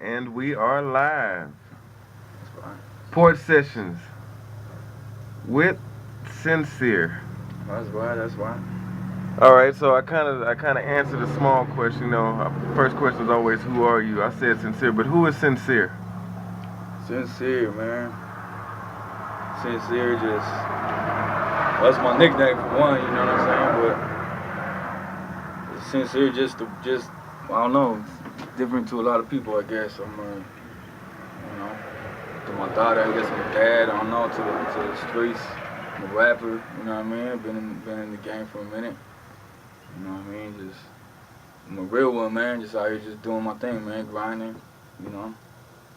And we are live. That's fine. Porch sessions with Sincere. That's right. That's right. All right, so I kind of answered a small question. First question is always, who are you? I said Sincere, but who is Sincere? Sincere, man. Sincere, just well, that's my nickname for one. You know what I'm saying? But sincere, just I don't know, different to a lot of people. I guess you know, to my daughter, I guess my dad. I don't know, to the streets. I'm a rapper. You know what I mean? I've been in the game for a minute. You know what I mean? Just I'm a real one, man. Just out here, just doing my thing, man. Grinding. You know.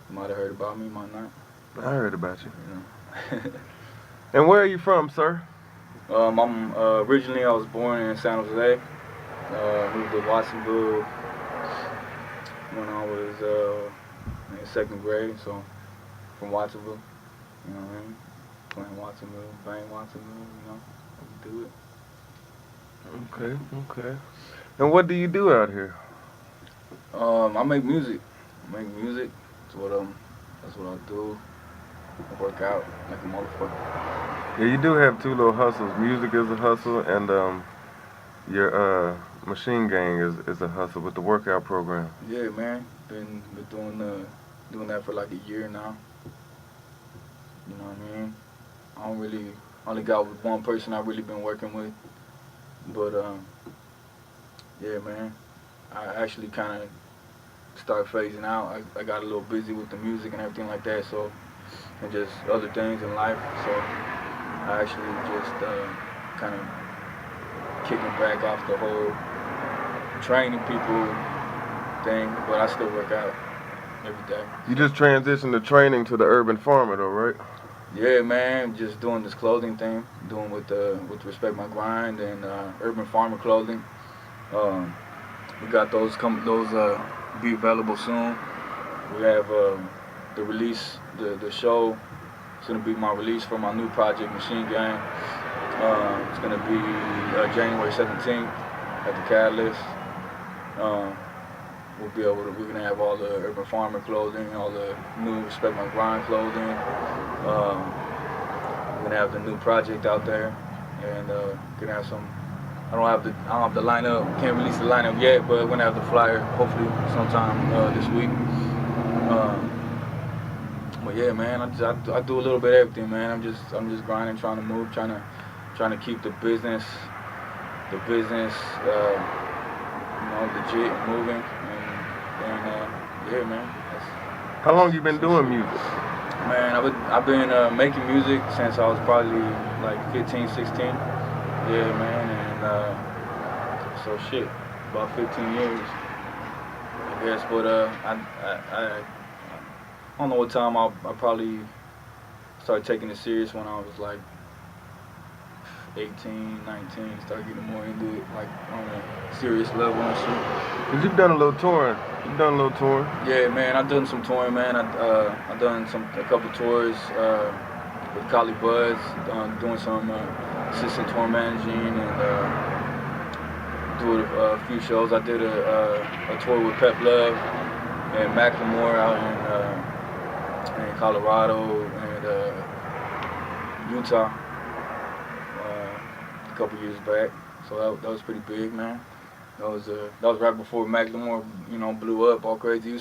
You might have heard about me, might not. I heard about you. You know. And where are you from, sir? I'm originally I was born in San Jose. Moved to Watsonville when I was in second grade. So from Watsonville, you know what I mean? Playing Watsonville, playing Watsonville, you know, we do it. Okay, okay. And what do you do out here? I make music. I make music. That's what I do. I work out like a motherfucker. Yeah, you do have two little hustles. Music is a hustle, and your machine gang is a hustle with the workout program. Yeah, man. Been doing that for like a year now. You know what I mean? I don't really only got with one person I really been working with, but yeah, man. I actually kind of started phasing out. I got a little busy with the music and everything like that, so and just other things in life. So I actually just kind of kicking back off the whole training people thing, but I still work out every day. You just transitioned the training to the urban farmer, though, right? Yeah, man, just doing this clothing thing, doing with Respect My Grind and Urban Farmer clothing. Um, we got those be available soon. We have the release, the show. It's gonna be my release for my new project, Machine Gang. It's gonna be January 17th at the Catalyst. Um, we're gonna have all the Urban Farmer clothing, all the new Respect My Grind clothing. We're gonna have the new project out there, and gonna have some. I don't have the lineup. Can't release the lineup yet, but we're gonna have the flyer hopefully sometime this week. But yeah, man, I do a little bit of everything, man. I'm just grinding, trying to move, trying to keep the business, legit and moving, and yeah, man. How long you been That's doing it. music? Man, I've been making music since I was probably like 15, 16. Yeah, man, and so shit, about 15 years, I guess. But I don't know what time I probably started taking it serious when I was like 18, 19, started getting more into it, like on a serious level and shit. Cause you've done a little touring. You've done a little touring. Yeah, man, I've done some touring, man. I done a couple tours with Collie Buds, doing some assistant tour managing and doing a few shows. I did a tour with Pep Love and Macklemore out in Colorado and Utah a couple years back. So that was pretty big, man. That was right before Macklemore, blew up all crazy. He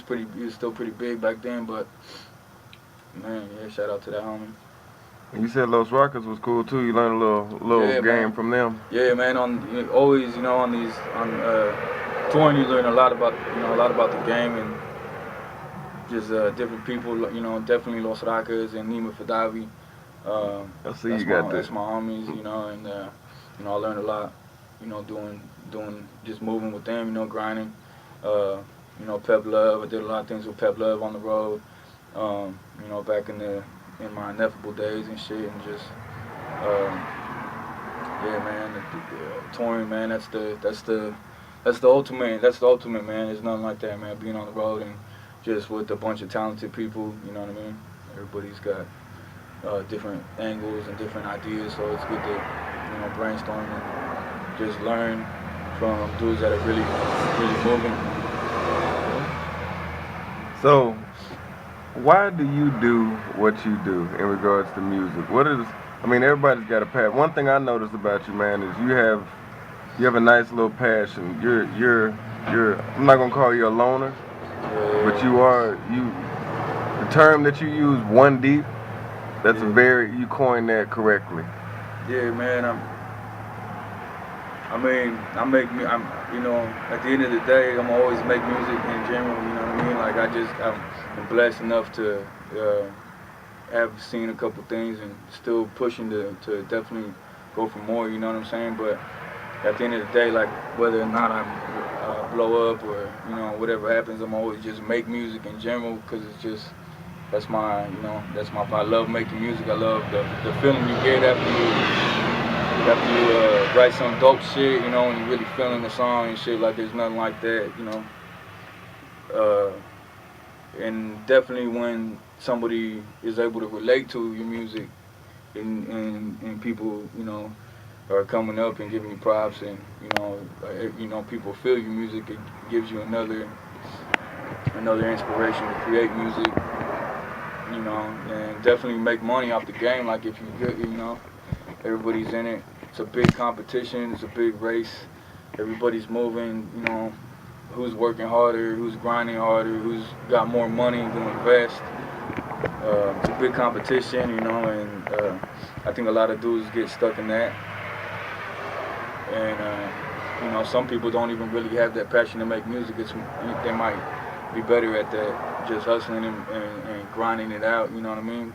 was still pretty big back then, but man, yeah, shout out to that homie. And you said Los Rockets was cool too. You learned a little Yeah, game man. from them. Yeah, man. Always, on these on touring, you learn a lot about the game and just different people. Definitely Los Rockets and Nima Fadavi. I see you got That's that. my homies. And I learned a lot. Doing just moving with them. Grinding. Pep Love. I did a lot of things with Pep Love on the road. Back in my ineffable days and shit, and just yeah, man, the touring, man. That's the ultimate, man. There's nothing like that, man. Being on the road and just with a bunch of talented people. You know what I mean? Everybody's got different angles and different ideas, so it's good to brainstorm and just learn from dudes that are really moving. So, why do you do what you do in regards to music? What is, I mean, everybody's got a passion. One thing I noticed about you, man, is you have a nice little passion. You're. I'm not gonna call you a loner, but you are. The term that you use, one deep. That's a very. You coined that correctly. Yeah, man. I mean, I'm, you know, at the end of the day, I'm always make music in general. You know what I mean? Like I'm blessed enough to have seen a couple things and still pushing to definitely go for more. You know what I'm saying? But at the end of the day, like whether or not I blow up or you know whatever happens, I'm always just make music in general because it's just that's my you know that's my I love making music. I love the feeling you get after you write some dope shit, you know, and you really feeling the song and shit. Like there's nothing like that, you know. And definitely when somebody is able to relate to your music and people, you know, are coming up and giving you props and you know people feel your music, it gives you another inspiration to create music, you know, and definitely make money off the game. Like if you good, you know, everybody's in it. It's a big competition. It's a big race. Everybody's moving, you know, who's working harder, who's grinding harder, who's got more money to invest. It's a big competition, you know, and I think a lot of dudes get stuck in that. And, you know, some people don't even really have that passion to make music. They might be better at that, just hustling and grinding it out, you know what I mean?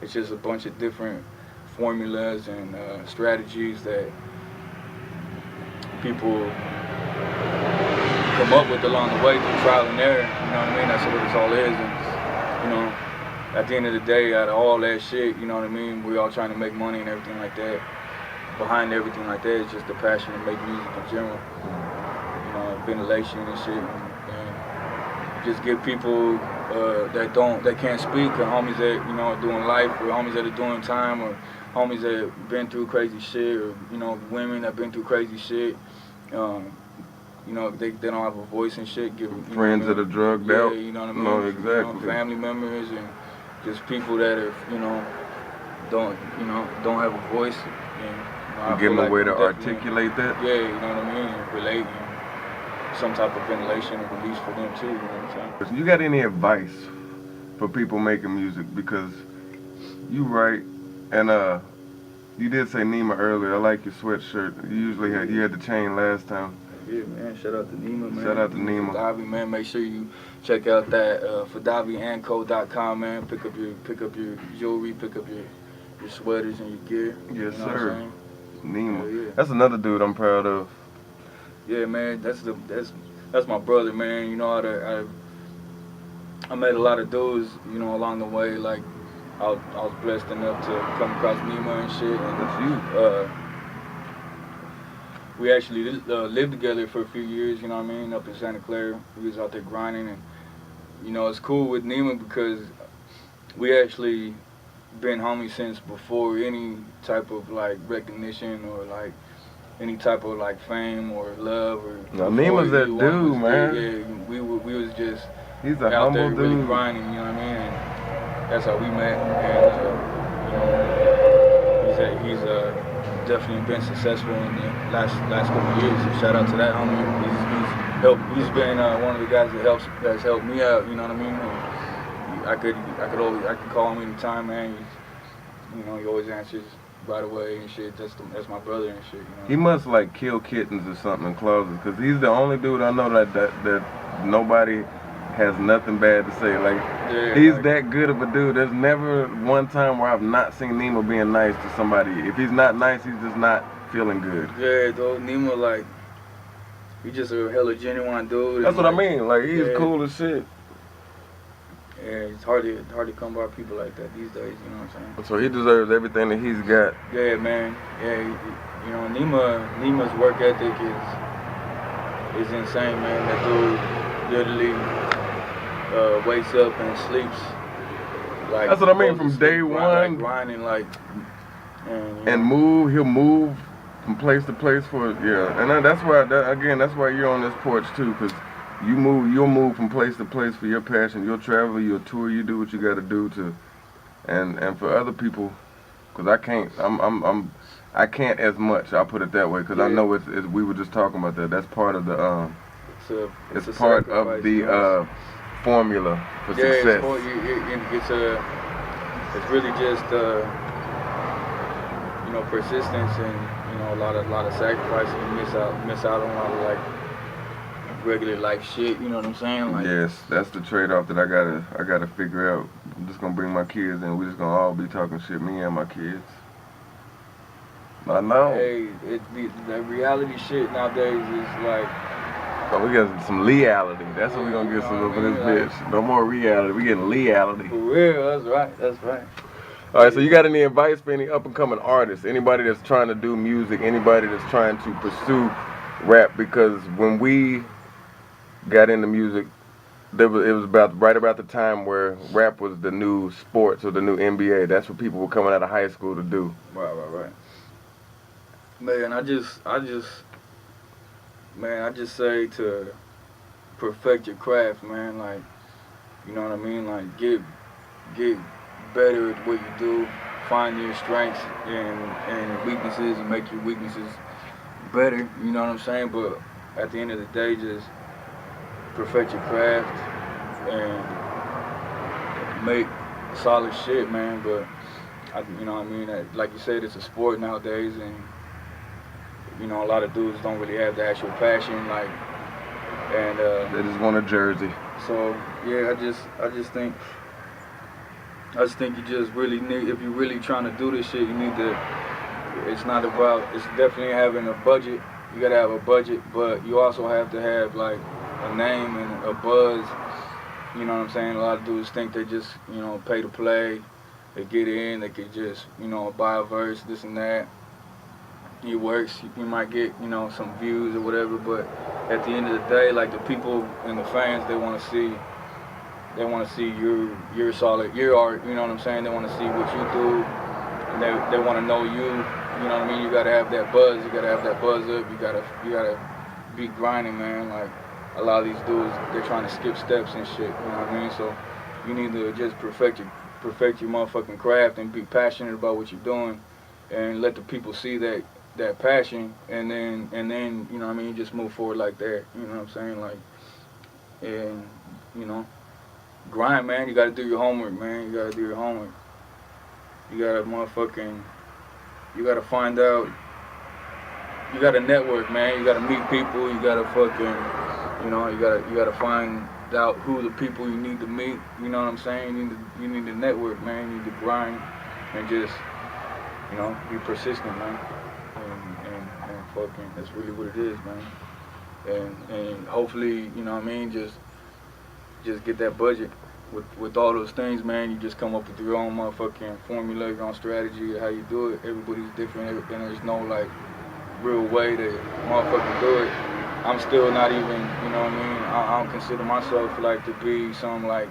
It's just a bunch of different formulas and strategies that people come up with along the way through trial and error, you know what I mean? That's what it all is. And, you know, at the end of the day, out of all that shit, you know what I mean? We're all trying to make money and everything like that. Behind everything like that is just the passion to make music in general. You know, ventilation and shit. And just give people that can't speak, or homies that, you know, are doing life, or homies that are doing time, or homies that have been through crazy shit, or, you know, women that have been through crazy shit. You know, they don't have a voice and shit. Give friends that are drugged out. Yeah, you know what I mean? No, exactly. You know, family members and just people that are, you know, don't have a voice. And give them a way to articulate that. Yeah, you know what I mean? And relate and some type of ventilation and release for them too. You know what I'm saying? You got any advice for people making music? Because you write, and you did say Nima earlier. I like your sweatshirt. You had the chain last time. Yeah, man. Shout out to Nima, man. Shout out to Nima. Fadavi, man. Make sure you check out that FadaviandCo.com, man. Pick up your jewelry, pick up your sweaters and your gear. Yes, you know sir. Nima. Yeah. That's another dude I'm proud of. Yeah, man. That's my brother, man. You know, I met a lot of dudes, you know, along the way. Like I was blessed enough to come across Nima and shit. And that's you. We actually lived together for a few years, you know what I mean, up in Santa Clara. We was out there grinding, and, you know, it's cool with Nima because we actually been homies since before any type of, like, recognition or, like, any type of, like, fame or love. Or now, Nima's that dude, man. Yeah, we was just he's a out humble there dude. really grinding, you know what I mean, and that's how we met. And, you know, he's definitely been successful in the last couple of years. So shout out to that homie. He's been one of the guys that's helped me out. You know what I mean? And I could call him anytime, man. You know, he always answers right away and shit. That's my brother and shit. You know? He must like kill kittens or something in closets, because he's the only dude I know that nobody has nothing bad to say. Like, yeah, he's like, that good of a dude. There's never one time where I've not seen Nima being nice to somebody. If he's not nice, he's just not feeling good. Yeah, though, Nima, like, he just a hella genuine dude. That's what I mean. Like, he's cool as shit. Yeah, it's hard to come by people like that these days, you know what I'm saying? So he deserves everything that he's got. Yeah, man. Yeah, you know, Nima's work ethic is insane, man. That dude literally wakes up and sleeps like. That's what I mean. From day one, like grinding, like, and move. He'll move from place to place for and that's why you're on this porch too, because you'll move from place to place for your passion. You'll travel, you'll tour, you do what you got to do to, and for other people, cause I can't as much. I'll put it that way, cause I know it's we were just talking about that. That's part of the it's part of the formula for success. It's really just you know, persistence and, you know, a lot of sacrifices. You miss out on a lot of like regular life shit. You know what I'm saying? Like, yes, that's the trade-off that I gotta figure out. I'm just gonna bring my kids in. We're just gonna all be talking shit, me and my kids. I know. Hey, the reality shit nowadays is like. Oh, we got some leality. That's what we're gonna get some of this bitch. No more reality. We getting leality. For real, that's right. That's right. All right, so you got any advice for any up-and-coming artists? Anybody that's trying to do music? Anybody that's trying to pursue rap? Because when we got into music, it was right about the time where rap was the new sports or the new NBA. That's what people were coming out of high school to do. Right. Man, I just say to perfect your craft, man. Like, you know what I mean? Like, get better at what you do. Find your strengths and weaknesses and make your weaknesses better. You know what I'm saying? But at the end of the day, just perfect your craft and make solid shit, man. But you know what I mean? Like you said, it's a sport nowadays, and you know, a lot of dudes don't really have the actual passion, like, and they just want a jersey. So yeah, I just think you just really need, if you're really trying to do this shit, you need to. It's definitely having a budget. You gotta have a budget, but you also have to have like a name and a buzz. You know what I'm saying? A lot of dudes think they just, you know, pay to play. They get in, they could just, you know, buy a verse, this and that. It works. You might get, you know, some views or whatever, but at the end of the day, like, the people and the fans, they want to see your solid, your art. You know what I'm saying? They want to see what you do, and they want to know you. You know what I mean? You gotta have that buzz. You gotta have that buzz up. You gotta be grinding, man. Like, a lot of these dudes, they're trying to skip steps and shit. You know what I mean? So you need to just perfect your motherfucking craft and be passionate about what you're doing, and let the people see that passion, and then you know what I mean, just move forward like that. You know what I'm saying? Like, and you know, grind, man. You gotta do your homework, man. You gotta do your homework. You gotta find out. You gotta network, man. You gotta meet people. You gotta fucking, you know, you gotta find out who the people you need to meet. You know what I'm saying? You need to network, man. You need to grind and just, you know, be persistent, man. And fucking, that's really what it is, man. And hopefully, you know what I mean, just get that budget. With all those things, man, you just come up with your own motherfucking formula, your own strategy, how you do it. Everybody's different, and there's no, like, real way to motherfucking do it. I'm still not even, you know what I mean, I don't consider myself, like, to be some, like,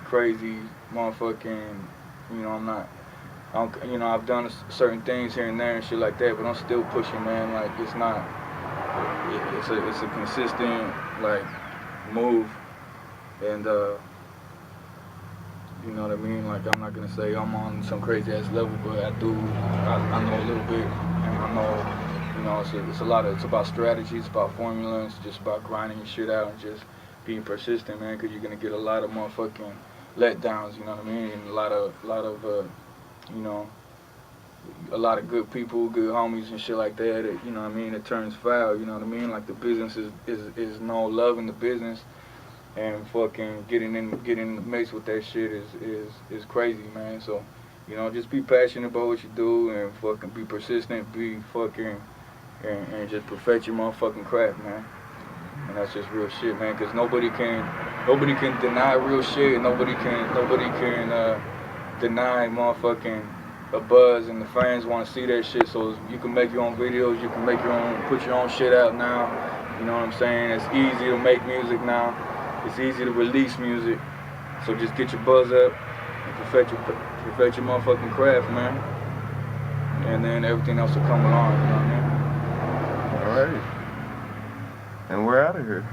crazy motherfucking, you know, I'm not. You know, I've done certain things here and there and shit like that, but I'm still pushing, man. Like, it's not. It's a consistent, like, move, and you know what I mean. Like, I'm not gonna say I'm on some crazy ass level, but I know a little bit, and I know, you know, it's about strategy, it's about formula, it's just about grinding your shit out and just being persistent, man. Because you're gonna get a lot of motherfucking letdowns, you know what I mean, and a lot of you know, a lot of good people, good homies and shit like that, you know what I mean, it turns foul, you know what I mean? Like, the business is no love in the business, and fucking getting in the mix with that shit is crazy, man. So, you know, just be passionate about what you do, and fucking be persistent, be fucking, and just perfect your motherfucking craft, man. And that's just real shit, man, because nobody can deny real shit. Nobody can deny motherfucking a buzz, and the fans want to see that shit. So you can make your own videos, you can put your own shit out now. You know what I'm saying? It's easy to make music now. It's easy to release music. So just get your buzz up and perfect your motherfucking craft, man. And then everything else will come along. You know what I mean? All right. And we're out of here.